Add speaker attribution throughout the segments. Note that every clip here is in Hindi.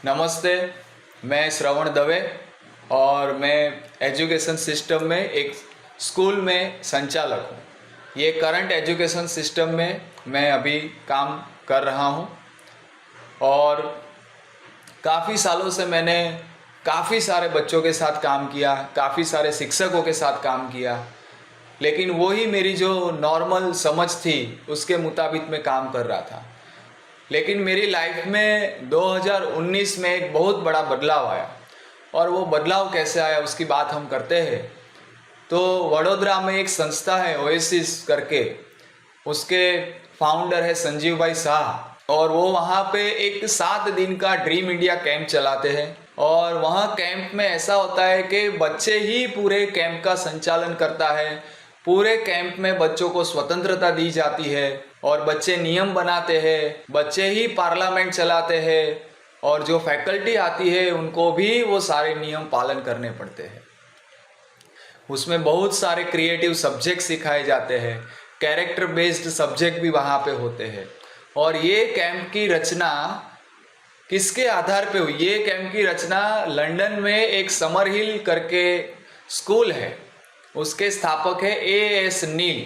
Speaker 1: नमस्ते, मैं श्रवण दवे और मैं एजुकेशन सिस्टम में एक स्कूल में संचालक हूँ। ये करंट एजुकेशन सिस्टम में मैं अभी काम कर रहा हूँ और काफ़ी सालों से मैंने काफ़ी सारे बच्चों के साथ काम किया, काफ़ी सारे शिक्षकों के साथ काम किया, लेकिन वही मेरी जो नॉर्मल समझ थी उसके मुताबिक मैं काम कर रहा था। लेकिन मेरी लाइफ में 2019 में एक बहुत बड़ा बदलाव आया और वो बदलाव कैसे आया उसकी बात हम करते हैं। तो वडोदरा में एक संस्था है ओएसिस करके, उसके फाउंडर है संजीव भाई शाह और वो वहाँ पे एक 7 दिन का ड्रीम इंडिया कैंप चलाते हैं। और वहाँ कैंप में ऐसा होता है कि बच्चे ही पूरे कैंप का संचालन करता है। पूरे कैंप में बच्चों को स्वतंत्रता दी जाती है और बच्चे नियम बनाते हैं, बच्चे ही पार्लियामेंट चलाते हैं और जो फैकल्टी आती है उनको भी वो सारे नियम पालन करने पड़ते हैं। उसमें बहुत सारे क्रिएटिव सब्जेक्ट सिखाए जाते हैं, कैरेक्टर बेस्ड सब्जेक्ट भी वहाँ पे होते हैं। और ये कैंप की रचना किसके आधार पे हुई? ये कैंप की रचना लंदन में एक समर हिल करके स्कूल है, उसके स्थापक है ए.एस. नील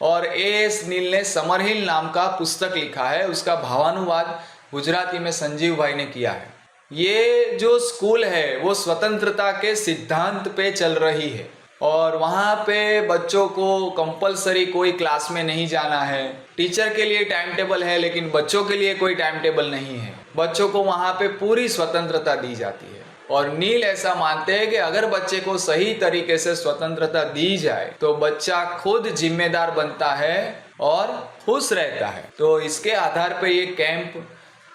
Speaker 1: और ए.एस. नील ने समर हिल नाम का पुस्तक लिखा है। उसका भावानुवाद गुजराती में संजीव भाई ने किया है। ये जो स्कूल है वो स्वतंत्रता के सिद्धांत पे चल रही है और वहाँ पे बच्चों को कंपलसरी कोई क्लास में नहीं जाना है। टीचर के लिए टाइम टेबल है लेकिन बच्चों के लिए कोई टाइम टेबल नहीं है। बच्चों को वहाँ पे पूरी स्वतंत्रता दी जाती है और नील ऐसा मानते हैं कि अगर बच्चे को सही तरीके से स्वतंत्रता दी जाए तो बच्चा खुद जिम्मेदार बनता है और खुश रहता है। तो इसके आधार पर ये कैंप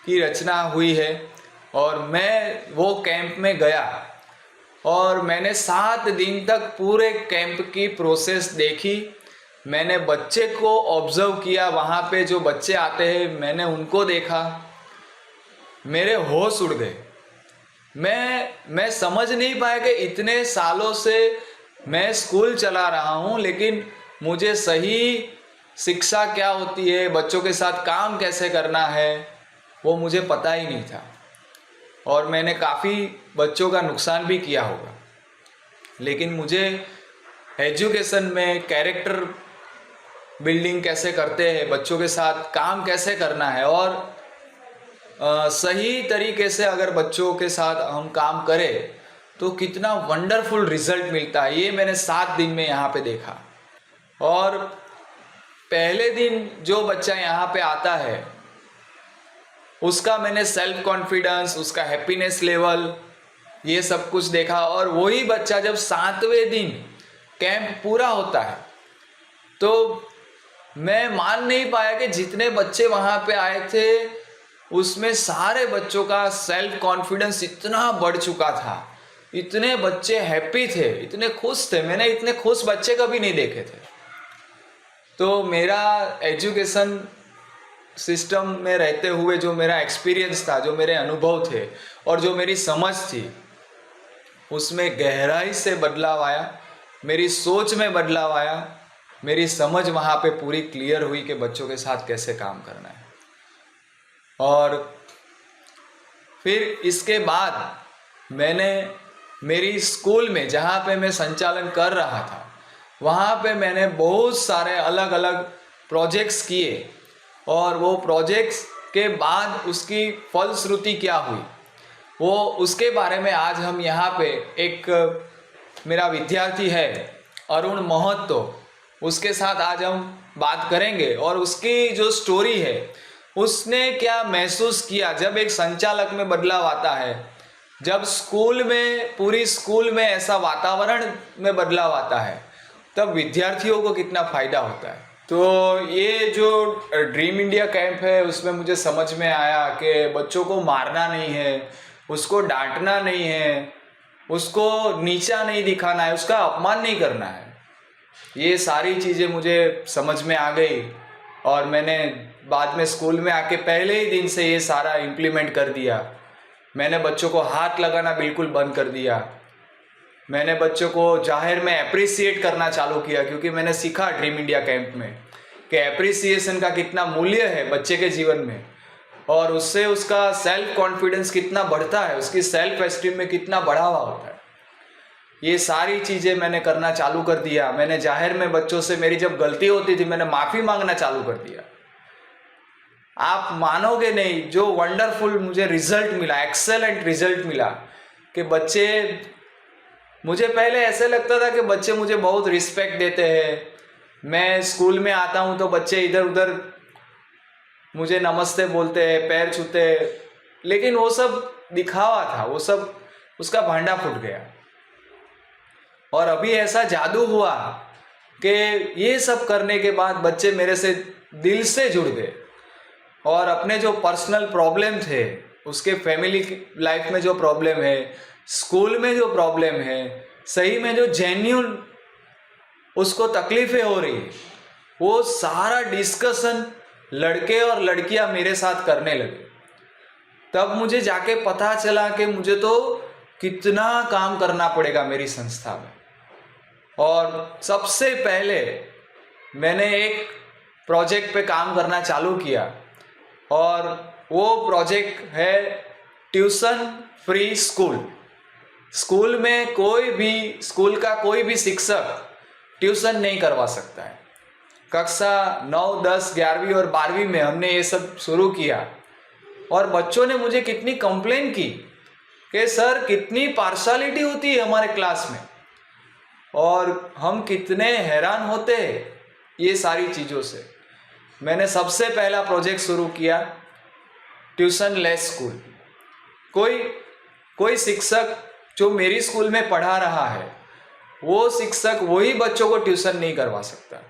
Speaker 1: की रचना हुई है और मैं वो कैंप में गया और मैंने 7 दिन तक पूरे कैंप की प्रोसेस देखी। मैंने बच्चे को ऑब्जर्व किया, वहाँ पे जो बच्चे आते हैं मैंने उनको देखा, मेरे होश उड़ गए। मैं समझ नहीं पाया कि इतने सालों से मैं स्कूल चला रहा हूँ लेकिन मुझे सही शिक्षा क्या होती है, बच्चों के साथ काम कैसे करना है, वो मुझे पता ही नहीं था और मैंने काफ़ी बच्चों का नुकसान भी किया होगा। लेकिन मुझे एजुकेशन में कैरेक्टर बिल्डिंग कैसे करते हैं, बच्चों के साथ काम कैसे करना है और सही तरीके से अगर बच्चों के साथ हम काम करें तो कितना वंडरफुल रिजल्ट मिलता है, ये मैंने 7 दिन में यहाँ पे देखा। और पहले दिन जो बच्चा यहाँ पे आता है उसका मैंने सेल्फ कॉन्फिडेंस, उसका हैप्पीनेस लेवल, ये सब कुछ देखा। और वही बच्चा जब 7वें दिन कैंप पूरा होता है तो मैं मान नहीं पाया कि जितने बच्चे वहाँ पे आए थे उसमें सारे बच्चों का सेल्फ कॉन्फिडेंस इतना बढ़ चुका था, इतने बच्चे हैप्पी थे, इतने खुश थे। मैंने इतने खुश बच्चे कभी नहीं देखे थे। तो मेरा एजुकेशन सिस्टम में रहते हुए जो मेरा एक्सपीरियंस था, जो मेरे अनुभव थे और जो मेरी समझ थी, उसमें गहराई से बदलाव आया, मेरी सोच में बदलाव आया, मेरी समझ वहाँ पे पूरी क्लियर हुई कि बच्चों के साथ कैसे काम करना है। और फिर इसके बाद मैंने मेरी स्कूल में जहाँ पे मैं संचालन कर रहा था वहाँ पे मैंने बहुत सारे अलग अलग प्रोजेक्ट्स किए और वो प्रोजेक्ट्स के बाद उसकी फलश्रुति क्या हुई वो उसके बारे में आज हम यहाँ पे एक मेरा विद्यार्थी है अरुण महतो, उसके साथ आज हम बात करेंगे और उसकी जो स्टोरी है, उसने क्या महसूस किया जब एक संचालक में बदलाव आता है, जब स्कूल में, पूरी स्कूल में ऐसा वातावरण में बदलाव आता है, तब विद्यार्थियों को कितना फ़ायदा होता है। तो ये जो ड्रीम इंडिया कैंप है उसमें मुझे समझ में आया कि बच्चों को मारना नहीं है, उसको डांटना नहीं है, उसको नीचा नहीं दिखाना है, उसका अपमान नहीं करना है। ये सारी चीज़ें मुझे समझ में आ गई और मैंने बाद में स्कूल में आके पहले ही दिन से ये सारा इम्प्लीमेंट कर दिया। मैंने बच्चों को हाथ लगाना बिल्कुल बंद कर दिया। मैंने बच्चों को जाहिर में अप्रिसिएट करना चालू किया क्योंकि मैंने सीखा ड्रीम इंडिया कैंप में कि अप्रिसिएशन का कितना मूल्य है बच्चे के जीवन में। और उससे उसका सेल्फ कॉन्फिडेंस कितना बढ़ता है, उसकी सेल्फ एस्टीम में कितना बढ़ावा होता है। ये सारी चीज़ें मैंने करना चालू कर दिया। मैंने जाहिर में बच्चों से मेरी जब गलती होती थी मैंने माफ़ी मांगना चालू कर दिया। आप मानोगे नहीं जो वंडरफुल मुझे रिजल्ट मिला, एक्सेलेंट रिजल्ट मिला कि बच्चे, मुझे पहले ऐसे लगता था कि बच्चे मुझे बहुत रिस्पेक्ट देते हैं। मैं स्कूल में आता हूँ तो बच्चे इधर उधर मुझे नमस्ते बोलते हैं, पैर छूते हैं, लेकिन वो सब दिखावा था, वो सब उसका भांडा फूट गया। और अभी ऐसा जादू हुआ कि ये सब करने के बाद बच्चे मेरे से दिल से जुड़ गए और अपने जो पर्सनल प्रॉब्लम थे, उसके फैमिली लाइफ में जो प्रॉब्लम है, स्कूल में जो प्रॉब्लम है, सही में जो जेन्यून उसको तकलीफें हो रही है, वो सारा डिस्कशन लड़के और लड़कियां मेरे साथ करने लगे। तब मुझे जाके पता चला कि मुझे तो कितना काम करना पड़ेगा मेरी संस्था में। और सबसे पहले मैंने एक प्रोजेक्ट पे काम करना चालू किया और वो प्रोजेक्ट है ट्यूशन फ्री स्कूल। स्कूल में कोई भी, स्कूल का कोई भी शिक्षक ट्यूशन नहीं करवा सकता है। कक्षा 9, 10, 11वीं और 12वीं में हमने ये सब शुरू किया और बच्चों ने मुझे कितनी कंप्लेन की कि सर कितनी पार्शलिटी होती है हमारे क्लास में और हम कितने हैरान होते हैं ये सारी चीज़ों से। मैंने सबसे पहला प्रोजेक्ट शुरू किया ट्यूशन लेस स्कूल। कोई शिक्षक जो मेरी स्कूल में पढ़ा रहा है वो शिक्षक वही बच्चों को ट्यूशन नहीं करवा सकता।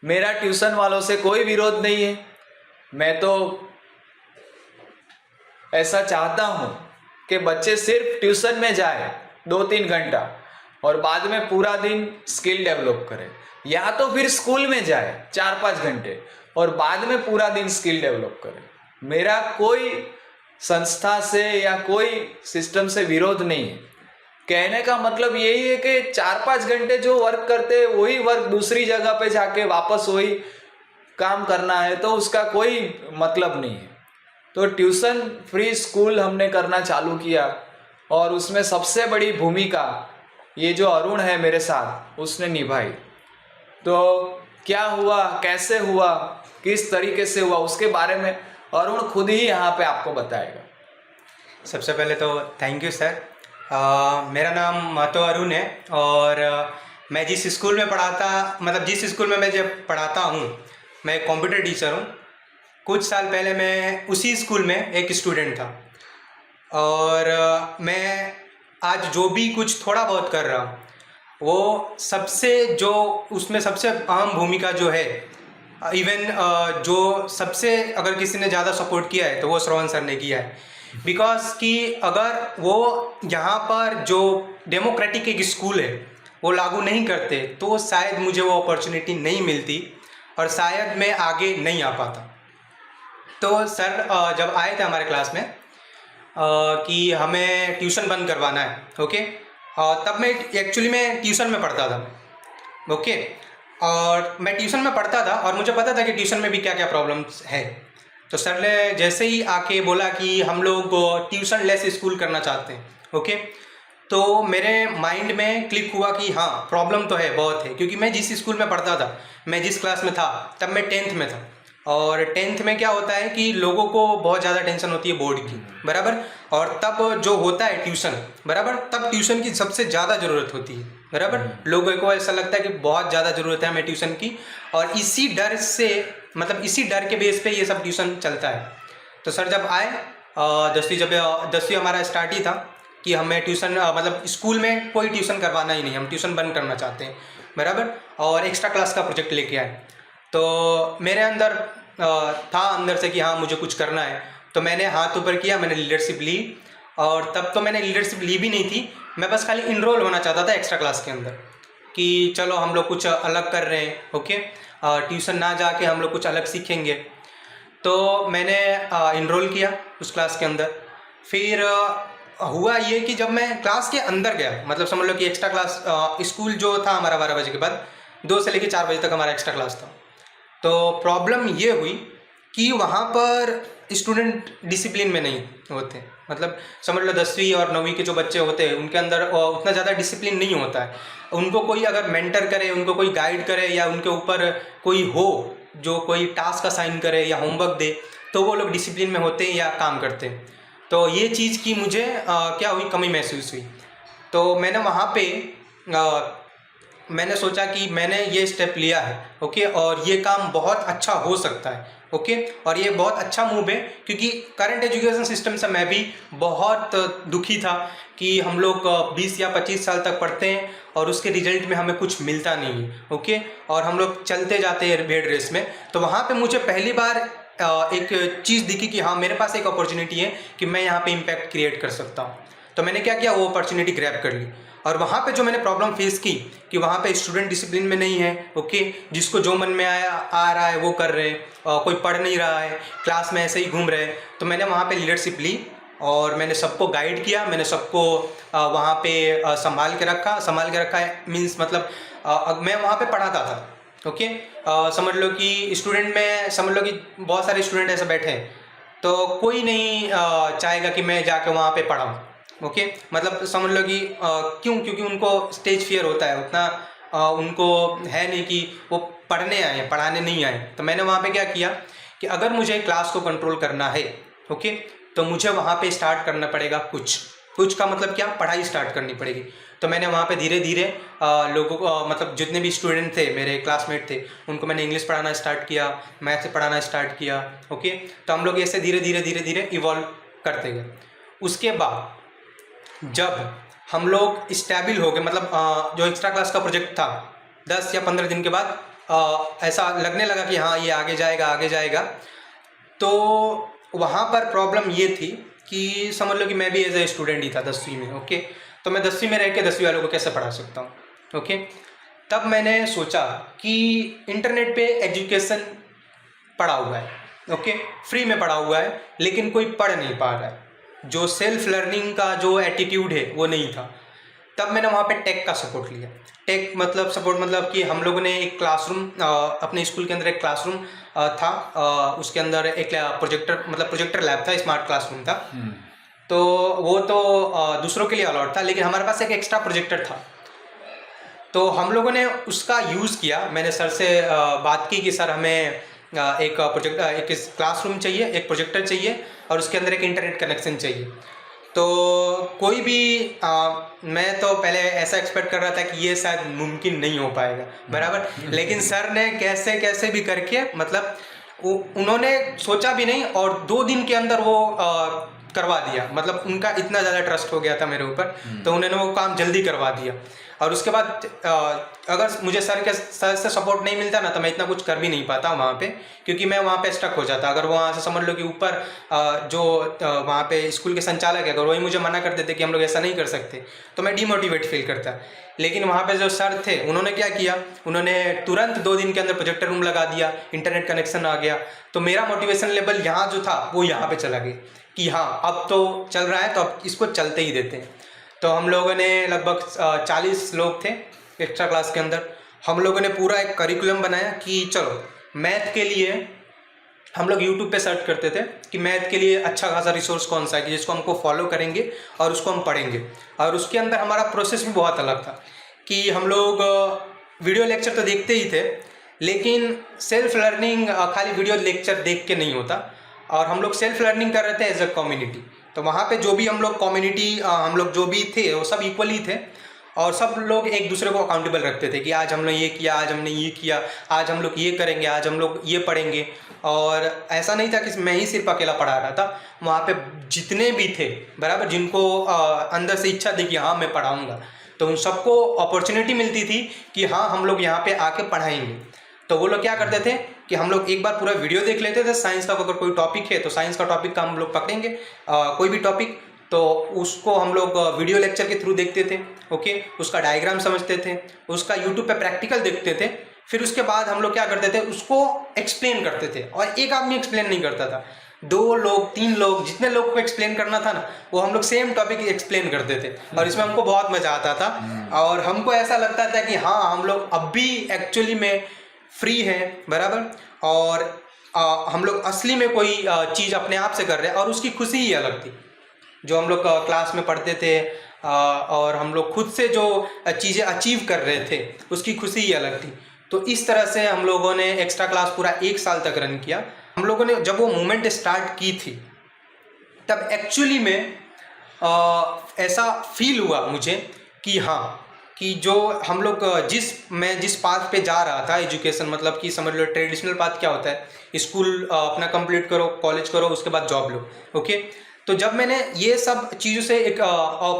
Speaker 1: मेरा ट्यूशन वालों से कोई विरोध नहीं है। मैं तो ऐसा चाहता हूँ कि बच्चे सिर्फ ट्यूशन में जाए 2-3 घंटा और बाद में पूरा दिन स्किल डेवलप करें, या तो फिर स्कूल में जाए 4-5 घंटे और बाद में पूरा दिन स्किल डेवलप करें। मेरा कोई संस्था से या कोई सिस्टम से विरोध नहीं है। कहने का मतलब यही है कि 4-5 घंटे जो वर्क करते हैं वही वर्क दूसरी जगह पे जाके वापस वही काम करना है तो उसका कोई मतलब नहीं है। तो ट्यूशन फ्री स्कूल हमने करना चालू किया और उसमें सबसे बड़ी भूमिका ये जो अरुण है मेरे साथ उसने निभाई। तो क्या हुआ, कैसे हुआ, किस तरीके से हुआ, उसके बारे में अरुण खुद ही यहाँ पे आपको बताएगा।
Speaker 2: सबसे पहले तो थैंक यू सर। मेरा नाम महतो अरुण है और मैं जिस स्कूल में जिस स्कूल में मैं जब पढ़ाता हूँ मैं एक कंप्यूटर टीचर हूँ। कुछ साल पहले मैं उसी स्कूल में एक स्टूडेंट था और मैं आज जो भी कुछ थोड़ा बहुत कर रहा हूँ वो उसमें सबसे अहम भूमिका जो है, इवन जो सबसे अगर किसी ने ज़्यादा सपोर्ट किया है तो वो श्रवण सर ने किया है। बिकॉज कि अगर वो यहाँ पर जो डेमोक्रेटिक एक स्कूल है वो लागू नहीं करते तो शायद मुझे वो अपॉर्चुनिटी नहीं मिलती और शायद मैं आगे नहीं आ पाता। तो सर जब आए थे हमारे क्लास में कि हमें ट्यूशन बंद करवाना है, ओके, तब मैं एक्चुअली मैं ट्यूशन में पढ़ता था, ओके, और मैं ट्यूशन में पढ़ता था और मुझे पता था कि ट्यूशन में भी क्या क्या प्रॉब्लम्स है। तो सर ने जैसे ही आके बोला कि हम लोग ट्यूशन लेस स्कूल करना चाहते हैं, ओके, तो मेरे माइंड में क्लिक हुआ कि हाँ प्रॉब्लम तो है, बहुत है, क्योंकि मैं जिस स्कूल में पढ़ता था, मैं जिस क्लास में था तब मैं 10th में था और 10th में क्या होता है कि लोगों को बहुत ज़्यादा टेंशन होती है बोर्ड की, बराबर, और तब जो होता है ट्यूशन, बराबर, तब ट्यूशन की सबसे ज़्यादा ज़रूरत होती है, बराबर। लोगों को ऐसा लगता है कि बहुत ज़्यादा ज़रूरत है हमें ट्यूशन की और इसी डर से, मतलब इसी डर के बेस पे ये सब ट्यूशन चलता है। तो सर जब आए 10वीं हमारा स्टार्ट ही था कि हमें ट्यूशन मतलब स्कूल में कोई ट्यूशन करवाना ही नहीं, हम ट्यूशन बंद करना चाहते हैं, बराबर, और एक्स्ट्रा क्लास का प्रोजेक्ट लेके आए। तो मेरे अंदर था अंदर से कि हाँ मुझे कुछ करना है, तो मैंने हाथ ऊपर किया, मैंने लीडरशिप ली। और तब तो मैंने लीडरशिप ली भी नहीं थी, मैं बस खाली इनरोल होना चाहता था एक्स्ट्रा क्लास के अंदर कि चलो हम लोग कुछ अलग कर रहे हैं, ओके, ट्यूशन ना जाके हम लोग कुछ अलग सीखेंगे। तो मैंने इनरोल किया उस क्लास के अंदर। फिर हुआ ये कि जब मैं क्लास के अंदर गया, मतलब समझ लो कि एक्स्ट्रा क्लास, स्कूल जो था हमारा 12 बजे के बाद 2 से लेकर 4 बजे तक हमारा एक्स्ट्रा क्लास था। तो प्रॉब्लम ये हुई कि वहाँ पर स्टूडेंट डिसिप्लिन में नहीं होते। मतलब समझ लो 10वीं और 9वीं के जो बच्चे होते हैं उनके अंदर उतना ज़्यादा डिसिप्लिन नहीं होता है। उनको कोई अगर मेंटर करे, उनको कोई गाइड करे या उनके ऊपर कोई हो जो कोई टास्क असाइन करे या होमवर्क दे, तो वो लोग डिसिप्लिन में होते हैं या काम करते हैं। तो ये चीज़ की मुझे क्या हुई, कमी महसूस हुई। तो मैंने वहाँ पे मैंने सोचा कि मैंने ये स्टेप लिया है, ओके, और ये काम बहुत अच्छा हो सकता है, ओके, और ये बहुत अच्छा मूव है क्योंकि करंट एजुकेशन सिस्टम से मैं भी बहुत दुखी था कि हम लोग 20 या 25 साल तक पढ़ते हैं और उसके रिजल्ट में हमें कुछ मिलता नहीं है, ओके, और हम लोग चलते जाते हैं भेड़ रेस में। तो वहाँ पे मुझे पहली बार एक चीज़ दिखी कि हाँ, मेरे पास एक अपॉर्चुनिटी है कि मैं यहाँ पे इम्पैक्ट क्रिएट कर सकता हूँ। तो मैंने क्या किया, वो अपॉर्चुनिटी ग्रैब कर ली। और वहाँ पे जो मैंने प्रॉब्लम फेस की कि वहाँ पे स्टूडेंट डिसिप्लिन में नहीं है, ओके, जिसको जो मन में आ रहा है वो कर रहे हैं, कोई पढ़ नहीं रहा है, क्लास में ऐसे ही घूम रहे हैं। तो मैंने वहाँ पे लीडरशिप ली और मैंने सबको गाइड किया, मैंने सबको वहाँ पे संभाल के रखा है मीन्स मतलब मैं वहाँ पे पढ़ाता था, ओके। समझ लो कि स्टूडेंट में समझ लो कि बहुत सारे स्टूडेंट ऐसे बैठे हैं तो कोई नहीं चाहेगा कि मैं जाके वहाँ पे पढ़ाऊँ, ओके, मतलब समझ लो कि क्यों, क्योंकि उनको स्टेज फियर होता है, उतना उनको है नहीं कि वो पढ़ने आए, पढ़ाने नहीं आए। तो मैंने वहाँ पे क्या किया कि अगर मुझे क्लास को कंट्रोल करना है, ओके, तो मुझे वहाँ पे स्टार्ट करना पड़ेगा कुछ का मतलब क्या, पढ़ाई स्टार्ट करनी पड़ेगी। तो मैंने वहाँ पे धीरे धीरे लोगों को मतलब जितने भी स्टूडेंट थे, मेरे क्लासमेट थे, उनको मैंने इंग्लिश पढ़ाना स्टार्ट किया, मैथ्स पढ़ाना स्टार्ट किया, ओके। तो हम लोग ऐसे धीरे धीरे इवॉल्व करते गए। उसके बाद जब हम लोग स्टेबल हो गए, मतलब जो एक्स्ट्रा क्लास का प्रोजेक्ट था 10 या 15 दिन के बाद ऐसा लगने लगा कि हाँ ये आगे जाएगा। तो वहाँ पर प्रॉब्लम ये थी कि समझ लो कि मैं भी एज ए स्टूडेंट ही था 10वीं में, ओके। तो मैं 10वीं में रह के 10वीं वालों को कैसे पढ़ा सकता हूँ, ओके। तब मैंने सोचा कि इंटरनेट पे एजुकेशन पड़ा हुआ है, ओके, फ्री में पड़ा हुआ है, लेकिन कोई पढ़ नहीं पा रहा है, जो सेल्फ लर्निंग का जो एटीट्यूड है वो नहीं था। तब मैंने वहाँ पे टेक का सपोर्ट लिया। टेक मतलब सपोर्ट मतलब कि हम लोगों ने एक क्लासरूम अपने स्कूल के अंदर एक क्लासरूम था, उसके अंदर एक प्रोजेक्टर मतलब प्रोजेक्टर लैब था, स्मार्ट क्लासरूम था। तो वो तो दूसरों के लिए अलाउड था, लेकिन हमारे पास एक एक्स्ट्रा प्रोजेक्टर था। तो हम लोगों ने उसका यूज़ किया। मैंने सर से बात की कि सर हमें एक क्लासरूम चाहिए, एक प्रोजेक्टर चाहिए और उसके अंदर एक इंटरनेट कनेक्शन चाहिए। तो कोई भी मैं तो पहले ऐसा एक्सपेक्ट कर रहा था कि ये शायद मुमकिन नहीं हो पाएगा, बराबर, लेकिन सर ने कैसे भी करके मतलब उन्होंने सोचा भी नहीं और 2 दिन के अंदर वो करवा दिया। मतलब उनका इतना ज़्यादा ट्रस्ट हो गया था मेरे ऊपर, तो उन्होंने वो काम जल्दी करवा दिया। और उसके बाद अगर मुझे सर से सपोर्ट नहीं मिलता ना तो मैं इतना कुछ कर भी नहीं पाता वहाँ पे, क्योंकि मैं वहाँ पे स्टक हो जाता। अगर वहाँ से समझ लो कि ऊपर जो वहाँ पे स्कूल के संचालक है, अगर वही मुझे मना कर देते कि हम लोग ऐसा नहीं कर सकते, तो मैं डिमोटिवेट फील करता। लेकिन वहाँ पे जो सर थे उन्होंने क्या किया, उन्होंने तुरंत 2 दिन के अंदर प्रोजेक्टर रूम लगा दिया, इंटरनेट कनेक्शन आ गया। तो मेरा मोटिवेशन लेवल यहाँ जो था वो यहाँ पे चला गया कि हाँ अब तो चल रहा है तो अब इसको चलते ही देते हैं। तो हम लोगों ने लगभग 40 लोग थे एक्स्ट्रा क्लास के अंदर। हम लोगों ने पूरा एक करिकुलम बनाया कि चलो मैथ के लिए हम लोग यूट्यूब पे सर्च करते थे कि मैथ के लिए अच्छा खासा रिसोर्स कौन सा है कि जिसको हमको फॉलो करेंगे और उसको हम पढ़ेंगे। और उसके अंदर हमारा प्रोसेस भी बहुत अलग था कि हम लोग वीडियो लेक्चर तो देखते ही थे, लेकिन सेल्फ लर्निंग खाली वीडियो लेक्चर देख के नहीं होता, और हम लोग सेल्फ लर्निंग कर रहे थे एज अ कम्युनिटी। तो वहाँ पे जो भी हम लोग कम्युनिटी हम लोग जो भी थे वो सब इक्वली थे और सब लोग एक दूसरे को अकाउंटेबल रखते थे कि आज हमने ये किया, आज हमने ये किया, आज हम लोग ये करेंगे, आज हम लोग ये पढ़ेंगे। और ऐसा नहीं था कि मैं ही सिर्फ अकेला पढ़ा रहा था, वहाँ पे जितने भी थे बराबर, जिनको अंदर से इच्छा थी कि हाँ मैं पढ़ाऊँगा, तो उन सबको अपॉर्चुनिटी मिलती थी कि हाँ हम लोग यहाँ पे आके पढ़ाएंगे। तो वो लोग क्या करते थे कि हम लोग एक बार पूरा वीडियो देख लेते थे साइंस का, अगर कोई टॉपिक है तो साइंस का टॉपिक का हम लोग पकड़ेंगे, कोई भी टॉपिक, तो उसको हम लोग वीडियो लेक्चर के थ्रू देखते थे, ओके, उसका डायग्राम समझते थे, उसका यूट्यूब पे प्रैक्टिकल देखते थे। फिर उसके बाद हम लोग क्या करते थे, उसको एक्सप्लेन करते थे। और एक आदमी एक्सप्लेन नहीं करता था, 2 लोग 3 लोग, जितने लोग को एक्सप्लेन करना था ना वो हम लोग सेम टॉपिक एक्सप्लेन करते थे। और इसमें हमको बहुत मज़ा आता था और हमको ऐसा लगता था कि हाँ हम लोग अब भी एक्चुअली में फ्री है, बराबर। और हम लोग असली में कोई चीज़ अपने आप से कर रहे हैं और उसकी खुशी ही अलग थी। जो हम लोग क्लास में पढ़ते थे और हम लोग खुद से जो चीज़ें अचीव कर रहे थे उसकी खुशी ही अलग थी। तो इस तरह से हम लोगों ने एक्स्ट्रा क्लास पूरा 1 साल तक रन किया। हम लोगों ने जब वो मूवमेंट स्टार्ट की थी तब एक्चुअली में ऐसा फील हुआ मुझे कि हाँ, कि जो हम लोग जिस पाथ पे जा रहा था एजुकेशन, मतलब कि समझ लो ट्रेडिशनल पाथ क्या होता है, स्कूल अपना कंप्लीट करो, कॉलेज करो, उसके बाद जॉब लो, ओके। तो जब मैंने ये सब चीज़ों से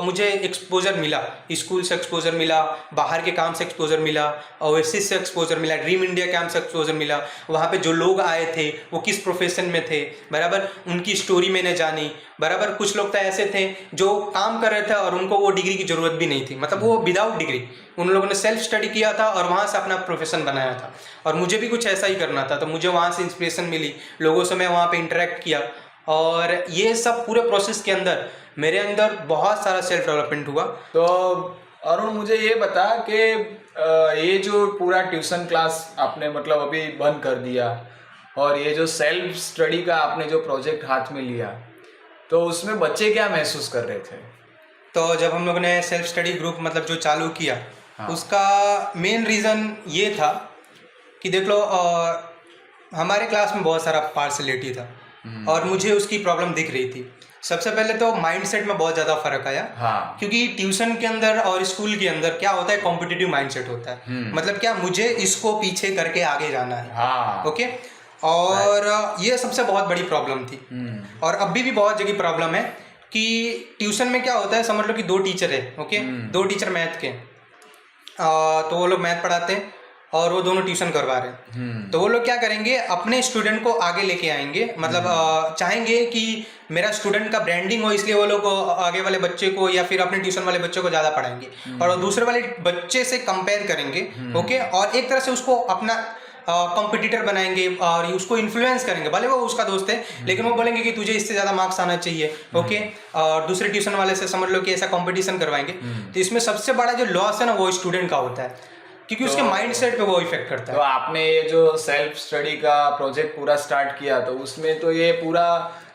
Speaker 2: मुझे एक्सपोजर मिला, स्कूल से एक्सपोजर मिला, बाहर के काम से एक्सपोजर मिला, ओएसिस से एक्सपोजर मिला, ड्रीम इंडिया कैंप से एक्सपोजर मिला, वहाँ पे जो लोग आए थे वो किस प्रोफेशन में थे, बराबर उनकी स्टोरी मैंने जानी, बराबर कुछ लोग तो ऐसे थे जो काम कर रहे थे और उनको वो डिग्री की ज़रूरत भी नहीं थी, मतलब वो विदाउट डिग्री उन लोगों ने सेल्फ स्टडी किया था और वहाँ से अपना प्रोफेशन बनाया था। और मुझे भी कुछ ऐसा ही करना था, तो मुझे वहाँ से इंस्पिरेशन मिली, लोगों से मैं वहाँ पे इंटरेक्ट किया और ये सब पूरे प्रोसेस के अंदर मेरे अंदर बहुत सारा सेल्फ डेवलपमेंट हुआ।
Speaker 1: तो अरुण मुझे ये बता कि ये जो पूरा ट्यूशन क्लास आपने मतलब अभी बंद कर दिया और ये जो सेल्फ स्टडी का आपने जो प्रोजेक्ट हाथ में लिया, तो उसमें बच्चे क्या महसूस कर रहे थे?
Speaker 2: तो जब हम लोगों ने सेल्फ स्टडी ग्रुप मतलब जो चालू किया, हाँ, उसका मेन रीज़न ये था कि देख लो हमारे क्लास में बहुत सारा पार्शलिटी था और मुझे उसकी प्रॉब्लम दिख रही थी। सबसे पहले तो माइंडसेट में बहुत ज़्यादा फर्क आया, हाँ, क्योंकि ट्यूशन के अंदर और स्कूल के अंदर क्या होता है, कॉम्पिटिटिव माइंडसेट होता है, मतलब क्या मुझे इसको पीछे करके आगे जाना है, हाँ, ओके। और ये सबसे बहुत बड़ी प्रॉब्लम थी और अभी भी बहुत जगह प्रॉब्लम है कि ट्यूशन में क्या होता है, समझ लो कि 2 टीचर है, ओके, 2 टीचर मैथ के, तो वो लोग मैथ पढ़ाते हैं और वो दोनों ट्यूशन करवा रहे हैं। तो वो लोग क्या करेंगे, अपने स्टूडेंट को आगे लेके आएंगे, मतलब चाहेंगे कि मेरा स्टूडेंट का ब्रांडिंग हो, इसलिए वो लोग आगे वाले बच्चे को या फिर अपने ट्यूशन वाले बच्चे को ज़्यादा पढ़ाएंगे और दूसरे वाले बच्चे से कंपेयर करेंगे, ओके, और एक तरह से उसको अपना कॉम्पिटिटर बनाएंगे और उसको इन्फ्लुएंस करेंगे। भले वो उसका दोस्त है लेकिन वो बोलेंगे कि तुझे इससे ज़्यादा मार्क्स आना चाहिए, ओके, और दूसरे ट्यूशन वाले से समझ लो कि ऐसा कंपटीशन करवाएंगे। तो इसमें सबसे बड़ा जो लॉस है ना वो स्टूडेंट का होता है, क्योंकि उसके माइंडसेट पे वो इफेक्ट करता है।
Speaker 1: तो आपने ये जो सेल्फ स्टडी का प्रोजेक्ट पूरा स्टार्ट किया, तो उसमें तो ये पूरा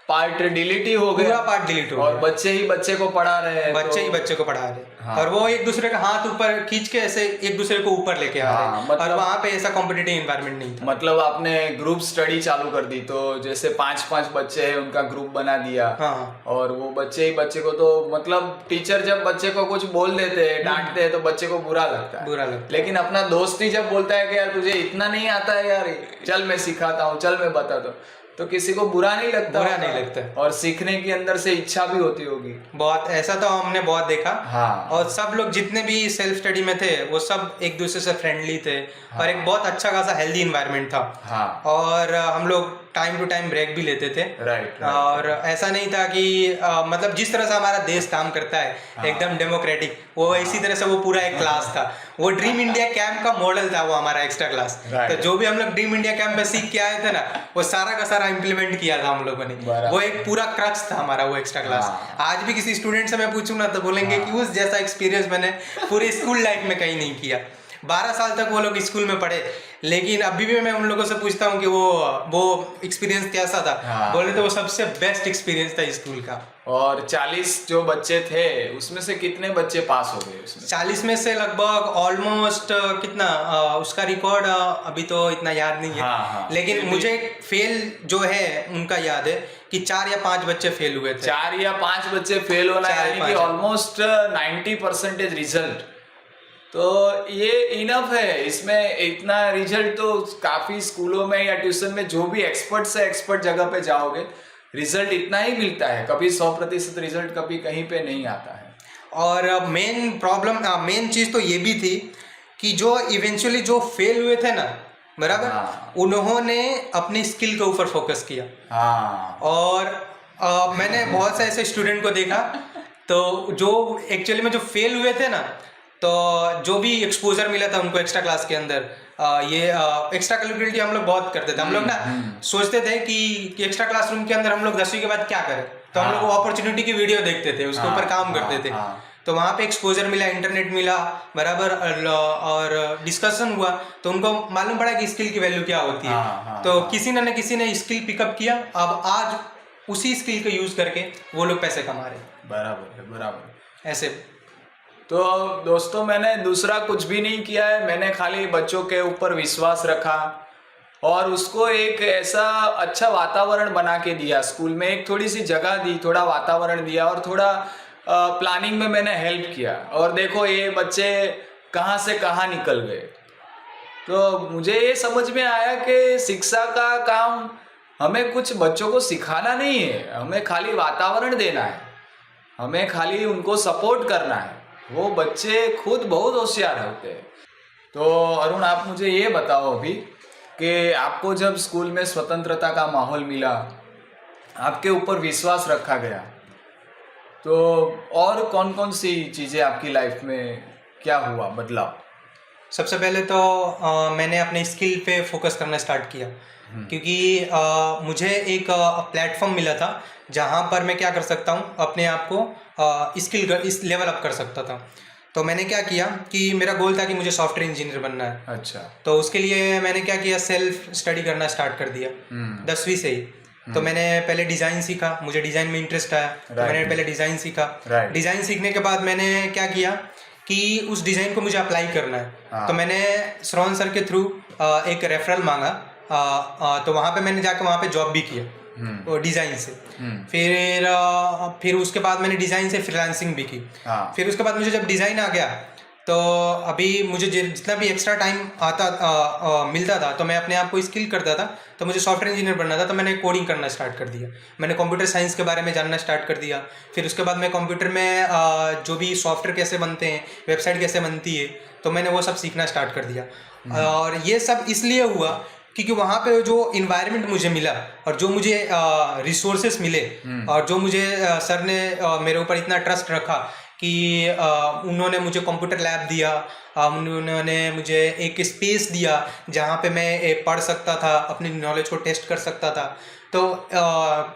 Speaker 1: पार्ट डिलीट ही हो गया,
Speaker 2: पूरा पार्ट डिलीट हो गया
Speaker 1: और बच्चे ही बच्चे को पढ़ा रहे हैं,
Speaker 2: बच्चे ही बच्चे को पढ़ा रहे हैं, हाँ, और वो एक दूसरे का हाथ ऊपर खींच के ऐसे एक दूसरे को ऊपर लेके आ रहे हैं, मतलब, और वहाँ पे ऐसा कॉम्पिटिटिव एनवायरनमेंट नहीं था।
Speaker 1: मतलब आपने ग्रुप स्टडी चालू कर दी, तो जैसे 5-5 बच्चे हैं उनका ग्रुप बना दिया, हाँ, और वो बच्चे ही बच्चे को, तो मतलब टीचर जब बच्चे को कुछ बोल देते हैं, डांटते हैं, तो बच्चे को बुरा लगता है, लेकिन अपना दोस्त ही जब बोलता है कि यार तुझे इतना नहीं आता है यार, चल मैं सिखाता हूँ, चल मैं बताता हूँ, तो किसी को बुरा नहीं लगता, और सीखने की अंदर से इच्छा भी होती होगी
Speaker 2: बहुत। ऐसा तो हमने बहुत देखा,
Speaker 1: हाँ,
Speaker 2: और सब लोग जितने भी सेल्फ स्टडी में थे वो सब एक दूसरे से फ्रेंडली थे, हाँ, और एक बहुत अच्छा खासा हेल्दी इन्वायरमेंट था, हाँ, और हम लोग टाइम टू टाइम ब्रेक भी लेते थे, राइट, और ऐसा नहीं था कि मतलब जिस तरह से हमारा देश काम करता है, हाँ, एकदम डेमोक्रेटिक, वो इसी तरह से वो पूरा एक क्लास था, वो ड्रीम इंडिया कैंप का मॉडल था वो हमारा एक्स्ट्रा क्लास। तो जो भी हम लोग ड्रीम इंडिया कैंप में सीख के आए थे ना, वो सारा का सारा इम्प्लीमेंट किया था हम लोगों ने, वो एक पूरा क्रक्स था हमारा वो एक्स्ट्रा क्लास। आज भी किसी स्टूडेंट से मैं पूछूं ना तो बोलेंगे कि उस जैसा एक्सपीरियंस मैंने पूरे स्कूल लाइफ में कहीं नहीं किया। 12 साल तक वो लोग स्कूल में पढ़े, लेकिन अभी भी मैं उन लोगों से पूछता हूँ कि वो एक्सपीरियंस कैसा था, हाँ, बोले तो वो सबसे बेस्ट एक्सपीरियंस था स्कूल का।
Speaker 1: और 40 जो बच्चे थे उसमें से कितने बच्चे पास हो गए उसमें?
Speaker 2: 40 में से लगभग ऑलमोस्ट कितना उसका रिकॉर्ड अभी तो इतना याद नहीं है, हाँ, हाँ, लेकिन मुझे फेल जो है उनका याद है कि 4 या 5 बच्चे फेल हुए थे।
Speaker 1: 4 या 5 बच्चे फेल होना यानी कि ऑलमोस्ट 90% रिजल्ट, तो ये इनफ है। इसमें इतना रिजल्ट तो काफ़ी स्कूलों में या ट्यूशन में जो भी एक्सपर्ट से एक्सपर्ट जगह पे जाओगे रिजल्ट इतना ही मिलता है, कभी 100% रिजल्ट कभी कहीं पे नहीं आता है।
Speaker 2: और मेन चीज़ तो ये भी थी कि जो इवेंचुअली जो फेल हुए थे ना, बराबर, हाँ, उन्होंने अपनी स्किल के ऊपर फोकस किया, हाँ, और मैंने बहुत से ऐसे स्टूडेंट को देखा तो जो एक्चुअली में जो फेल हुए थे ना, तो जो भी एक्सपोजर मिला था उनको एक्स्ट्रा क्लास के अंदर, ये एक्स्ट्रा करिकुलर हम लोग बहुत करते थे। हम लोग ना सोचते थे कि एक्स्ट्रा क्लासरूम के अंदर हम लोग 10वीं के बाद क्या करें, तो हम लोग अपॉर्चुनिटी की वीडियो देखते थे, उसके ऊपर काम करते थे। तो वहाँ पे एक्सपोजर मिला, इंटरनेट मिला बराबर, और डिस्कशन हुआ तो उनको मालूम पड़ा कि स्किल की वैल्यू क्या होती है। तो किसी न किसी ने स्किल पिकअप किया, अब आज उसी स्किल को यूज़ करके वो लोग पैसे कमा रहे हैं।
Speaker 1: बराबर है, बराबर।
Speaker 2: ऐसे
Speaker 1: तो दोस्तों, मैंने दूसरा कुछ भी नहीं किया है, मैंने खाली बच्चों के ऊपर विश्वास रखा और उसको एक ऐसा अच्छा वातावरण बना के दिया। स्कूल में एक थोड़ी सी जगह दी, थोड़ा वातावरण दिया और थोड़ा प्लानिंग में मैंने हेल्प किया। और देखो ये बच्चे कहाँ से कहाँ निकल गए। तो मुझे ये समझ में आया कि शिक्षा का काम हमें कुछ बच्चों को सिखाना नहीं है, हमें खाली वातावरण देना है, हमें खाली उनको सपोर्ट करना है। वो बच्चे खुद बहुत होशियार होते हैं। तो अरुण, आप मुझे ये बताओ अभी कि आपको जब स्कूल में स्वतंत्रता का माहौल मिला, आपके ऊपर विश्वास रखा गया, तो और कौन कौन सी चीज़ें आपकी लाइफ में क्या हुआ बदलाव?
Speaker 2: सबसे पहले तो मैंने अपने स्किल पे फोकस करना स्टार्ट किया, क्योंकि मुझे एक प्लेटफॉर्म मिला था जहाँ पर मैं क्या कर सकता हूँ, अपने आप को स्किल इस लेवल अप कर सकता था। तो मैंने क्या किया कि मेरा गोल था कि मुझे सॉफ्टवेयर इंजीनियर बनना है।
Speaker 1: अच्छा।
Speaker 2: तो उसके लिए मैंने क्या किया, सेल्फ स्टडी करना स्टार्ट कर दिया 10वीं से ही। तो मैंने पहले डिज़ाइन सीखा, मुझे डिज़ाइन में इंटरेस्ट आया, तो मैंने पहले डिज़ाइन सीखा। डिज़ाइन सीखने के बाद मैंने क्या किया कि उस डिज़ाइन को मुझे अप्लाई करना है। तो मैंने श्रवण सर के थ्रू एक रेफरल मांगा, तो वहाँ पे मैंने जाकर वहाँ पे जॉब भी किया वो डिज़ाइन से। फिर उसके बाद मैंने डिज़ाइन से फ्रीलांसिंग भी की। फिर उसके बाद मुझे जब डिज़ाइन आ गया तो अभी मुझे जितना भी एक्स्ट्रा टाइम मिलता था तो मैं अपने आप को स्किल करता था। तो मुझे सॉफ्टवेयर इंजीनियर बनना था, तो मैंने कोडिंग करना स्टार्ट कर दिया, मैंने कंप्यूटर साइंस के बारे में जानना स्टार्ट कर दिया। फिर उसके बाद मैं कंप्यूटर में जो भी सॉफ्टवेयर कैसे बनते हैं, वेबसाइट कैसे बनती है, तो मैंने वो सब सीखना स्टार्ट कर दिया। और ये सब इसलिए हुआ क्योंकि वहाँ पे जो इन्वायरमेंट मुझे मिला और जो मुझे रिसोर्सेस मिले और जो मुझे सर ने मेरे ऊपर इतना ट्रस्ट रखा कि उन्होंने मुझे कंप्यूटर लैब दिया, उन्होंने मुझे एक स्पेस दिया जहाँ पे मैं पढ़ सकता था, अपनी नॉलेज को टेस्ट कर सकता था। तो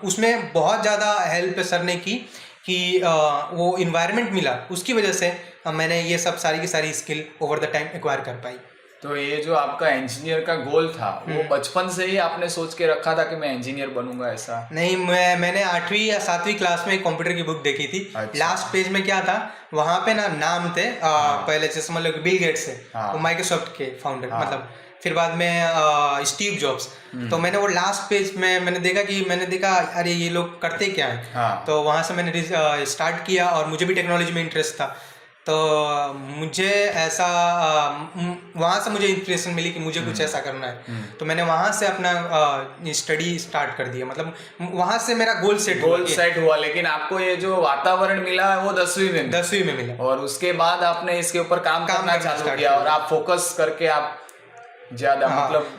Speaker 2: उसमें बहुत ज़्यादा हेल्प सर ने की कि वो इन्वायरमेंट मिला, उसकी वजह से मैंने ये सब सारी की सारी skill over the time acquire कर पाई।
Speaker 1: तो ये जो आपका इंजीनियर का गोल था, वो बचपन से ही आपने सोच के रखा था कि मैं इंजीनियर बनूंगा, ऐसा?
Speaker 2: नहीं, मैंने 8वीं या 7वीं क्लास में कंप्यूटर की बुक देखी थी।
Speaker 1: अच्छा।
Speaker 2: लास्ट पेज में क्या था, वहाँ पे ना नाम थे पहले जैसे मान लो बिल गेट्स है, वो माइक्रोसॉफ्ट के फाउंडर, मतलब फिर बाद में स्टीव जॉब्स। तो मैंने वो लास्ट पेज में मैंने देखा अरे ये लोग करते क्या है। तो वहाँ से मैंने स्टार्ट किया और मुझे भी टेक्नोलॉजी में इंटरेस्ट था। तो मुझे ऐसा वहाँ से मुझे इंस्पिरेशन मिली कि मुझे कुछ ऐसा करना है। तो मैंने वहाँ से अपना स्टडी स्टार्ट कर दिया, मतलब वहाँ से मेरा गोल सेट
Speaker 1: हुआ। लेकिन आपको ये जो वातावरण मिला है वो 10वीं में
Speaker 2: मिला,
Speaker 1: और उसके बाद आपने इसके ऊपर काम करना चालू किया और आप फोकस करके आप ज़्यादा मतलब।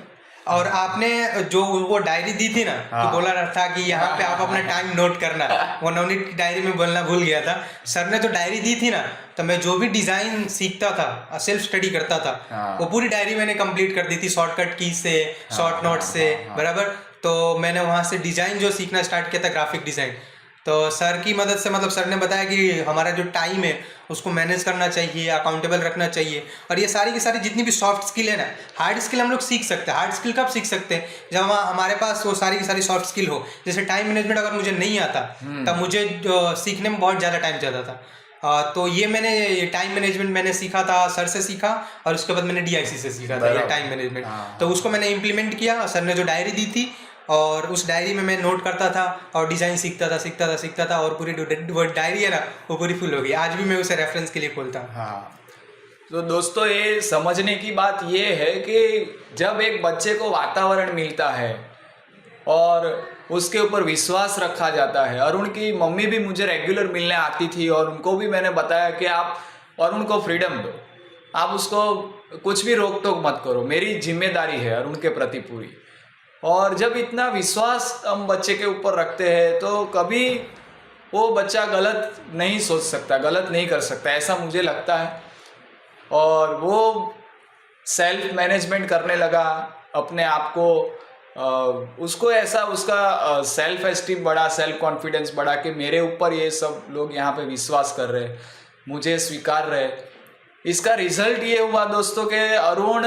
Speaker 2: और आपने जो वो डायरी दी थी ना, तो बोला था कि यहाँ पे आप अपना टाइम नोट करना, वो नवनीत की डायरी में बोलना भूल गया था। सर ने जो डायरी दी थी ना, तो मैं जो भी डिज़ाइन सीखता था, सेल्फ स्टडी करता था, वो पूरी डायरी मैंने कंप्लीट कर दी थी शॉर्टकट की से, शॉर्ट नोट से बराबर। तो मैंने वहाँ से डिज़ाइन जो सीखना स्टार्ट किया था, ग्राफिक डिज़ाइन। तो सर की मदद से, मतलब सर ने बताया कि हमारा जो टाइम है उसको मैनेज करना चाहिए, अकाउंटेबल रखना चाहिए, और ये सारी की सारी जितनी भी सॉफ्ट स्किल है ना, हार्ड स्किल हम लोग सीख सकते हैं। हार्ड स्किल कब सीख सकते हैं, जब हमारे पास वो सारी की सारी सॉफ्ट स्किल हो। जैसे टाइम मैनेजमेंट अगर मुझे नहीं आता तब मुझे सीखने में बहुत ज़्यादा टाइम जाता था। तो ये मैंने टाइम मैनेजमेंट मैंने सीखा था, सर से सीखा, और उसके बाद मैंने DIC से सीखा था ये टाइम मैनेजमेंट। तो उसको मैंने इम्प्लीमेंट किया, सर ने जो डायरी दी थी और उस डायरी में मैं नोट करता था और डिज़ाइन सीखता था और पूरी वो डायरी है ना, वो पूरी फुल हो गई। आज भी मैं उसे रेफरेंस के लिए खोलता हूँ।
Speaker 1: तो दोस्तों, ये समझने की बात ये है कि जब एक बच्चे को वातावरण मिलता है और उसके ऊपर विश्वास रखा जाता है। और उनकी मम्मी भी मुझे रेगुलर मिलने आती थी और उनको भी मैंने बताया कि आप और उनको फ्रीडम दो, आप उसको कुछ भी रोक टोक मत करो, मेरी जिम्मेदारी है और उनके प्रति पूरी। और जब इतना विश्वास हम बच्चे के ऊपर रखते हैं तो कभी वो बच्चा गलत नहीं सोच सकता, गलत नहीं कर सकता, ऐसा मुझे लगता है। और वो सेल्फ मैनेजमेंट करने लगा अपने आप को, उसको ऐसा उसका सेल्फ एस्टीम बढ़ा, सेल्फ कॉन्फिडेंस बढ़ा कि मेरे ऊपर ये सब लोग यहाँ पे विश्वास कर रहे हैं। मुझे स्वीकार रहे। इसका रिजल्ट ये हुआ दोस्तों कि अरुण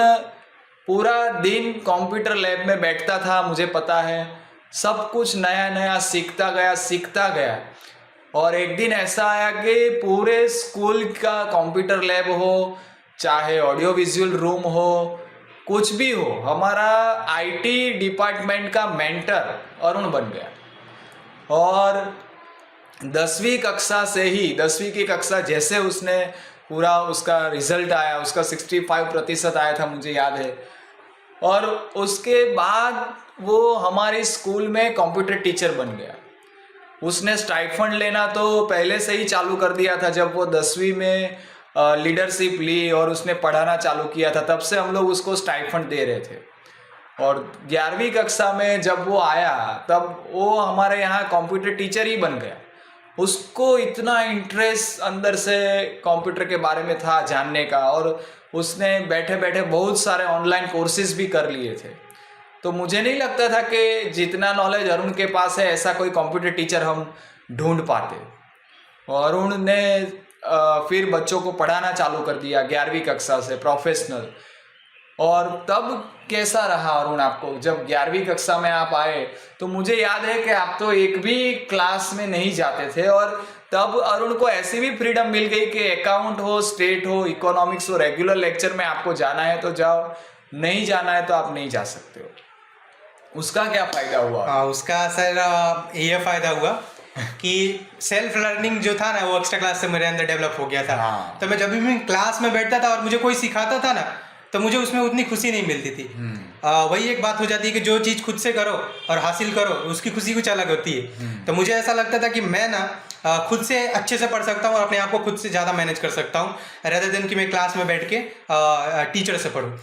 Speaker 1: पूरा दिन कंप्यूटर लैब में बैठता था, मुझे पता है, सब कुछ नया नया सीखता गया। और एक दिन ऐसा आया कि पूरे स्कूल का कंप्यूटर लैब हो, चाहे ऑडियो विजुअल रूम हो, कुछ भी हो, हमारा आईटी डिपार्टमेंट का मेंटर अरुण बन गया। और 10वीं कक्षा से ही, 10वीं की कक्षा जैसे उसने पूरा उसका रिजल्ट आया, उसका 65% आया था, मुझे याद है। और उसके बाद वो हमारे स्कूल में कंप्यूटर टीचर बन गया। उसने स्टाइफंड लेना तो पहले से ही चालू कर दिया था, जब वो 10वीं में लीडरशिप ली और उसने पढ़ाना चालू किया था, तब से हम लोग उसको स्टाइफंड दे रहे थे। और 11वीं कक्षा में जब वो आया, तब वो हमारे यहाँ कंप्यूटर टीचर ही बन गया। उसको इतना इंटरेस्ट अंदर से कंप्यूटर के बारे में था जानने का, और उसने बैठे बैठे बहुत सारे ऑनलाइन कोर्सेज भी कर लिए थे। तो मुझे नहीं लगता था कि जितना नॉलेज अरुण के पास है ऐसा कोई कंप्यूटर टीचर हम ढूंढ पाते। और अरुण ने फिर बच्चों को पढ़ाना चालू कर दिया 11वीं कक्षा से प्रोफेशनल। और तब कैसा रहा अरुण आपको, जब 11वीं कक्षा में आप आए? तो मुझे याद है कि आप तो एक भी क्लास में नहीं जाते थे, और तब अरुण को ऐसी भी फ्रीडम मिल गई कि अकाउंट हो, स्टेट हो, इकोनॉमिक्स हो, रेगुलर लेक्चर में आपको जाना है तो जाओ, नहीं जाना है तो आप नहीं जा सकते हो। उसका क्या फायदा हुआ?
Speaker 2: उसका सर ये फायदा हुआ कि सेल्फ लर्निंग जो था ना, वो एक्स्ट्रा क्लास से मेरे अंदर डेवलप हो गया था।
Speaker 1: हाँ।
Speaker 2: तो मैं जब भी क्लास में बैठता था और मुझे कोई सिखाता था ना, तो मुझे उसमें उतनी खुशी नहीं मिलती थी। वही एक बात हो जाती है कि जो चीज़ खुद से करो और हासिल करो, उसकी खुशी कुछ अलग होती है। तो मुझे ऐसा लगता था कि मैं ना खुद से अच्छे से पढ़ सकता हूँ और अपने आप को खुद से ज़्यादा मैनेज कर सकता हूँ, रेदर देन कि मैं क्लास में बैठ के टीचर से पढ़ूँ।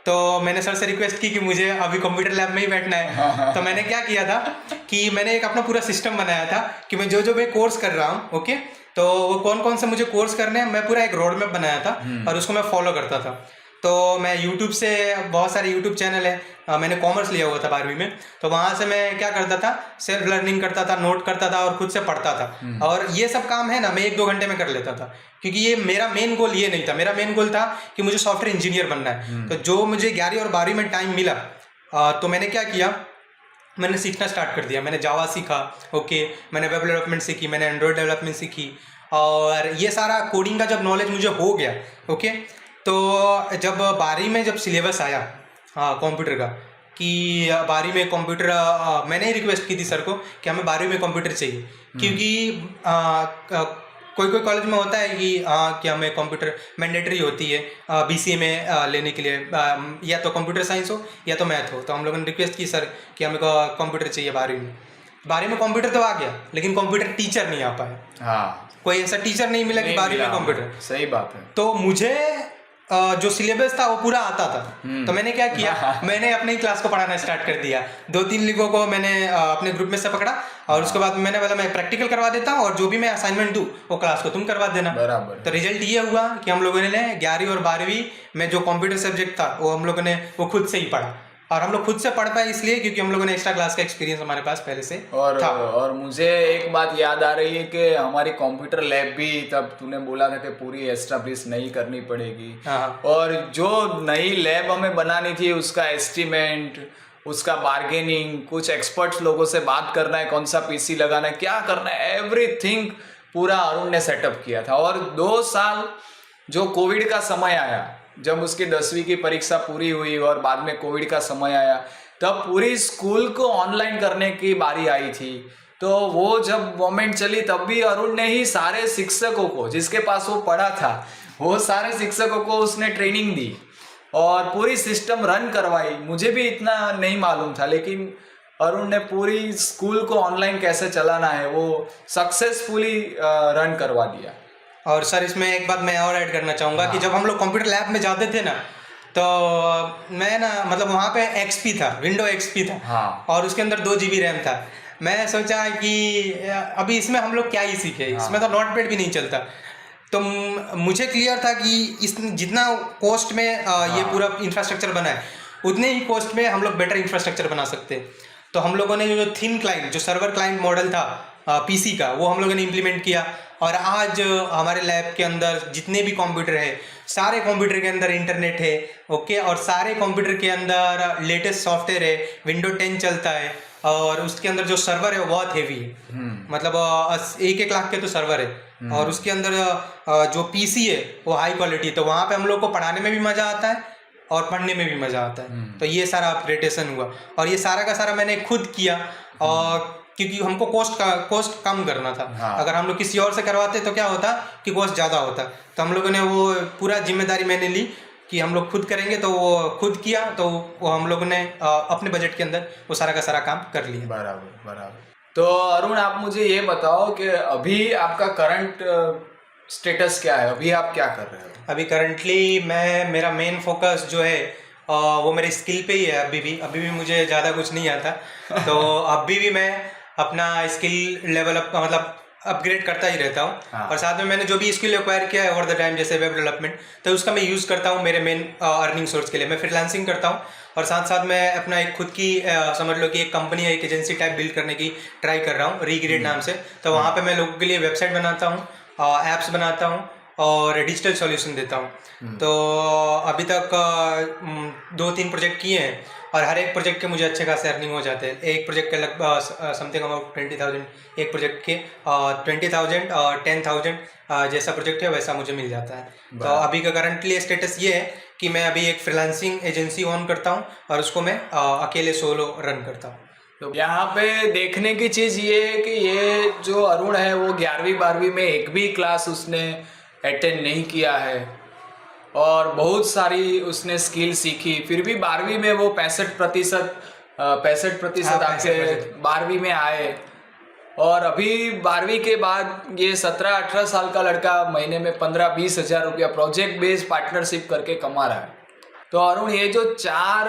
Speaker 2: तो मैंने सर से रिक्वेस्ट की कि मुझे अभी कंप्यूटर लैब में ही बैठना है। तो मैंने क्या किया था कि मैंने एक अपना पूरा सिस्टम बनाया था कि मैं जो मैं कोर्स कर रहा हूँ, ओके, तो वो कौन कौन से मुझे कोर्स करने हैं, मैं पूरा एक रोड मैप बनाया था और उसको मैं फॉलो करता था। तो मैं यूट्यूब से, बहुत सारे यूट्यूब चैनल है, मैंने कॉमर्स लिया हुआ था 12वीं में, तो वहाँ से मैं क्या करता था, सेल्फ लर्निंग करता था, नोट करता था और खुद से पढ़ता था। और ये सब काम है ना, मैं 1-2 घंटे में कर लेता था, क्योंकि ये मेरा मेन गोल ये नहीं था। मेरा मेन गोल था कि मुझे सॉफ्टवेयर इंजीनियर बनना है। तो जो मुझे 11वीं और 12वीं में टाइम मिला, तो मैंने क्या किया, मैंने सीखना स्टार्ट कर दिया। मैंने जावा सीखा, ओके, मैंने वेब डेवलपमेंट सीखी, मैंने एंड्रॉयड डेवलपमेंट सीखी। और ये सारा कोडिंग का जब नॉलेज मुझे हो गया, ओके, तो जब 12वीं में जब सिलेबस आया कंप्यूटर का, कि 12वीं में कंप्यूटर, मैंने ही रिक्वेस्ट की थी सर को कि हमें 12वीं में कंप्यूटर चाहिए, क्योंकि कोई कॉलेज में होता है कि हमें कंप्यूटर मैंडेटरी होती है BCA में लेने के लिए, या तो कंप्यूटर साइंस हो या तो मैथ हो। तो हम लोगों ने रिक्वेस्ट की सर कि हमें कंप्यूटर चाहिए 12वीं में। 12वीं में कंप्यूटर तो आ गया, लेकिन कंप्यूटर टीचर नहीं आ पाया।
Speaker 1: हाँ,
Speaker 2: कोई ऐसा टीचर नहीं मिला कि 12वीं में कंप्यूटर।
Speaker 1: सही बात है।
Speaker 2: तो मुझे जो सिलेबस था वो पूरा आता था। तो मैंने क्या किया, मैंने अपनी क्लास को पढ़ाना स्टार्ट कर दिया। 2-3 लोगों को मैंने अपने ग्रुप में से पकड़ा, और उसके बाद मैंने बोला मैं प्रैक्टिकल करवा देता हूँ और जो भी मैं असाइनमेंट दूँ वो क्लास को तुम करवा देना।
Speaker 1: बराबर।
Speaker 2: तो रिजल्ट ये हुआ कि हम लोगों ने 11वीं और 12वीं में जो कंप्यूटर सब्जेक्ट था वो हम लोगों ने वो खुद से ही पढ़ा। और हम लोग खुद से पढ़ पाए इसलिए क्योंकि हम लोगों ने एक्स्ट्रा क्लास का एक्सपीरियंस हमारे पास पहले से था।
Speaker 1: और मुझे एक बात याद आ रही है कि हमारी कंप्यूटर लैब भी, तब तूने बोला था कि पूरी एस्टैब्लिश नहीं करनी पड़ेगी। और जो नई लैब हमें बनानी थी, उसका एस्टीमेट, उसका बार्गेनिंग, कुछ एक्सपर्ट्स लोगों से बात करना है, कौन सा PC लगाना है, क्या करना है, एवरीथिंग पूरा अरुण ने सेटअप किया था। और 2 साल जो कोविड का समय आया, जब उसकी 10वीं की परीक्षा पूरी हुई और बाद में कोविड का समय आया, तब पूरी स्कूल को ऑनलाइन करने की बारी आई थी। तो वो जब मोमेंट चली, तब भी अरुण ने ही सारे शिक्षकों को, जिसके पास वो पढ़ा था, वो सारे शिक्षकों को उसने ट्रेनिंग दी और पूरी सिस्टम रन करवाई। मुझे भी इतना नहीं मालूम था, लेकिन अरुण ने पूरी स्कूल को ऑनलाइन कैसे चलाना है वो सक्सेसफुली रन करवा दिया।
Speaker 2: और सर इसमें एक बात मैं और ऐड करना चाहूँगा कि जब हम लोग कंप्यूटर लैब में जाते थे ना, तो मैं ना, मतलब वहाँ पे XP था, विंडो XP था, और उसके अंदर 2 GB रैम था। मैं सोचा कि अभी इसमें हम लोग क्या ही सीखे, इसमें तो नोटपैड भी नहीं चलता। तो मुझे क्लियर था कि इस जितना कॉस्ट में ये पूरा इंफ्रास्ट्रक्चर बना है, उतने ही कॉस्ट में हम लोग बेटर इंफ्रास्ट्रक्चर बना सकते हैं। तो हम लोगों ने जो थिन क्लाइंट, जो सर्वर क्लाइंट मॉडल था PC का, वो हम लोगों ने इम्प्लीमेंट किया। और आज हमारे लैब के अंदर जितने भी कंप्यूटर है, सारे कंप्यूटर के अंदर इंटरनेट है, ओके, और सारे कंप्यूटर के अंदर लेटेस्ट सॉफ्टवेयर है, विंडो 10 चलता है, और उसके अंदर जो सर्वर है वो बहुत हेवी है। मतलब 1-1 लाख के तो सर्वर है, और उसके अंदर जो पीसी है वो हाई क्वालिटी है। तो वहाँ पे हम लोग को पढ़ाने में भी मज़ा आता है और पढ़ने में भी मज़ा आता है। तो ये सारा अपग्रेडेशन हुआ, और ये सारा का सारा मैंने खुद किया, और क्योंकि हमको कॉस्ट कम करना था।
Speaker 1: हाँ।
Speaker 2: अगर हम लोग किसी और से करवाते तो क्या होता कि कॉस्ट ज़्यादा होता। तो हम लोगों ने वो पूरा जिम्मेदारी मैंने ली कि हम लोग खुद करेंगे, तो वो खुद किया, तो वो हम लोगों ने अपने बजट के अंदर वो सारा का सारा काम कर लिया।
Speaker 1: बराबर बराबर। तो अरुण, आप मुझे ये बताओ कि अभी आपका करंट स्टेटस क्या है, अभी आप क्या कर रहे हो?
Speaker 2: अभी करंटली मेरा मेन फोकस जो है वो मेरे स्किल पे ही है। अभी भी मुझे ज़्यादा कुछ नहीं आता, तो अभी भी मैं अपना स्किल लेवल अप मतलब अपग्रेड करता ही रहता हूँ।
Speaker 1: हाँ।
Speaker 2: और साथ में मैंने जो भी स्किल एक्वायर किया है ओवर द टाइम, जैसे वेब डेवलपमेंट, तो उसका मैं यूज़ करता हूँ मेरे मेन अर्निंग सोर्स के लिए। मैं फ्रीलांसिंग करता हूँ, और साथ साथ मैं अपना एक खुद की समझ लो कि एक कंपनी है, एक एजेंसी टाइप बिल्ड करने की ट्राई कर रहा हूँ, रीग्रेड नाम से। तो वहाँ पे मैं लोगों के लिए वेबसाइट बनाता हूँ, ऐप्स बनाता हूँ, और डिजिटल सॉल्यूशन देता हूँ। तो अभी तक 2-3 प्रोजेक्ट किए हैं, और हर एक प्रोजेक्ट के मुझे अच्छे खासे अर्निंग हो जाते हैं। एक प्रोजेक्ट के लगभग समथिंग अबाउट 20,000, एक प्रोजेक्ट के 20,000 और 10,000 जैसा प्रोजेक्ट है वैसा मुझे मिल जाता है। तो अभी का करंटली स्टेटस ये है कि मैं अभी एक फ्रीलांसिंग एजेंसी ऑन करता हूँ, और उसको मैं अकेले सोलो रन करता हूँ।
Speaker 1: तो यहाँ पे देखने की चीज़ ये है कि ये जो अरुण है वो 11वीं-12वीं में एक भी क्लास उसने अटेंड नहीं किया है, और बहुत सारी उसने स्किल सीखी, फिर भी 12वीं में वो 65% आपके 12वीं में आए। और अभी 12वीं के बाद ये 17-18 साल का लड़का महीने में 15-20 हज़ार रुपया प्रोजेक्ट बेस्ड पार्टनरशिप करके कमा रहा है। तो अरुण, ये जो 4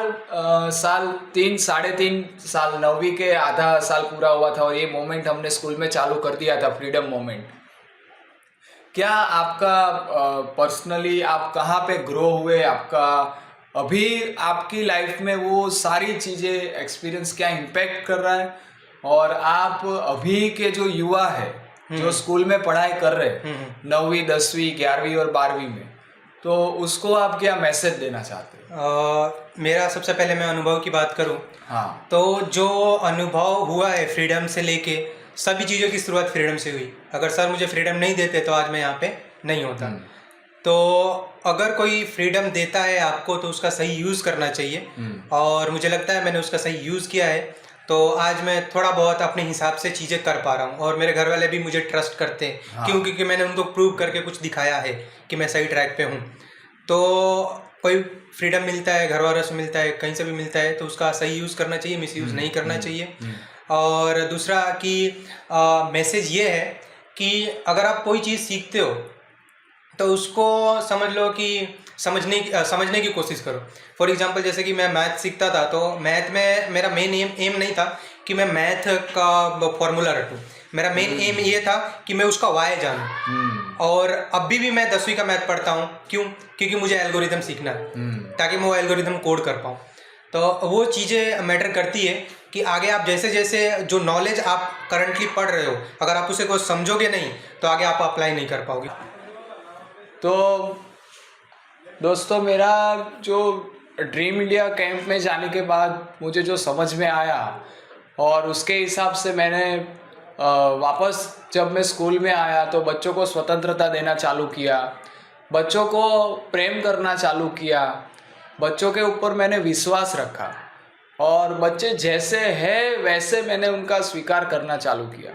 Speaker 1: साल 3-3.5 साल 9वीं के आधा साल पूरा हुआ था, और ये मोमेंट हमने स्कूल में चालू कर दिया था, फ्रीडम मोमेंट, क्या आपका पर्सनली आप कहाँ पे ग्रो हुए, आपका अभी आपकी लाइफ में वो सारी चीज़ें एक्सपीरियंस क्या इम्पैक्ट कर रहा है, और आप अभी के जो युवा है जो स्कूल में पढ़ाई कर रहे हैं 9वीं 10वीं 11वीं और 12वीं में, तो उसको आप क्या मैसेज देना चाहते हैं?
Speaker 2: मेरा सबसे पहले मैं अनुभव की बात करूं,
Speaker 1: हाँ,
Speaker 2: तो जो अनुभव हुआ है फ्रीडम से लेके, सभी चीज़ों की शुरुआत फ्रीडम से हुई। अगर सर मुझे फ्रीडम नहीं देते तो आज मैं यहाँ पे नहीं होता। तो अगर कोई फ्रीडम देता है आपको तो उसका सही यूज़ करना चाहिए, और मुझे लगता है मैंने उसका सही यूज़ किया है, तो आज मैं थोड़ा बहुत अपने हिसाब से चीज़ें कर पा रहा हूँ, और मेरे घर वाले भी मुझे ट्रस्ट करते हैं।
Speaker 1: हाँ।
Speaker 2: क्योंकि मैंने उनको प्रूव करके कुछ दिखाया है कि मैं सही ट्रैक पे हूँ। तो कोई फ्रीडम मिलता है, घर वालों से मिलता है, कहीं से भी मिलता है, तो उसका सही यूज़ करना चाहिए, मिसयूज़ नहीं करना चाहिए। और दूसरा कि मैसेज ये है कि अगर आप कोई चीज़ सीखते हो तो उसको समझ लो कि समझने की कोशिश करो। फॉर एग्जांपल, जैसे कि मैं मैथ सीखता था, तो मैथ में मेरा मेन एम नहीं था कि मैं मैथ का फॉर्मूला रटूँ। मेरा मेन एम ये था कि मैं उसका वाई जानूँ। और अभी भी मैं 10वीं का मैथ पढ़ता हूँ। क्यों? क्योंकि मुझे एल्गोरिदम सीखना है, ताकि मैं वो एल्गोरिदम कोड कर पाऊँ। तो वो चीज़ें मैटर करती है कि आगे आप जैसे जैसे जो नॉलेज आप करंटली पढ़ रहे हो, अगर आप उसे को समझोगे नहीं तो आगे आप अप्लाई नहीं कर पाओगे।
Speaker 1: तो दोस्तों, मेरा जो ड्रीम इंडिया कैंप में जाने के बाद मुझे जो समझ में आया, और उसके हिसाब से मैंने वापस जब मैं स्कूल में आया तो बच्चों को स्वतंत्रता देना चालू किया, बच्चों को प्रेम करना चालू किया, बच्चों के ऊपर मैंने विश्वास रखा, और बच्चे जैसे हैं वैसे मैंने उनका स्वीकार करना चालू किया।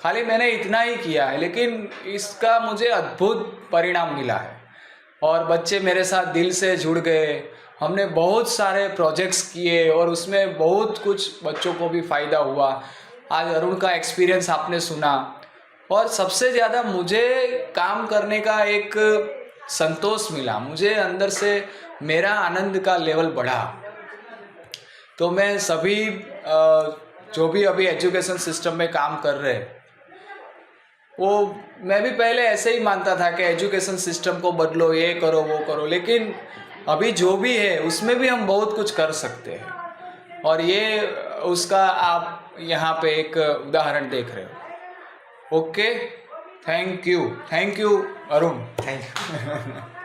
Speaker 1: खाली मैंने इतना ही किया है, लेकिन इसका मुझे अद्भुत परिणाम मिला है, और बच्चे मेरे साथ दिल से जुड़ गए। हमने बहुत सारे प्रोजेक्ट्स किए, और उसमें बहुत कुछ बच्चों को भी फ़ायदा हुआ। आज अरुण का एक्सपीरियंस आपने सुना, और सबसे ज़्यादा मुझे काम करने का एक संतोष मिला, मुझे अंदर से मेरा आनंद का लेवल बढ़ा। तो मैं सभी जो भी अभी एजुकेशन सिस्टम में काम कर रहे हैं, वो मैं भी पहले ऐसे ही मानता था कि एजुकेशन सिस्टम को बदलो, ये करो वो करो, लेकिन अभी जो भी है उसमें भी हम बहुत कुछ कर सकते हैं, और ये उसका आप यहाँ पे एक उदाहरण देख रहे हो। Okay, thank you Arun.
Speaker 2: Thank you.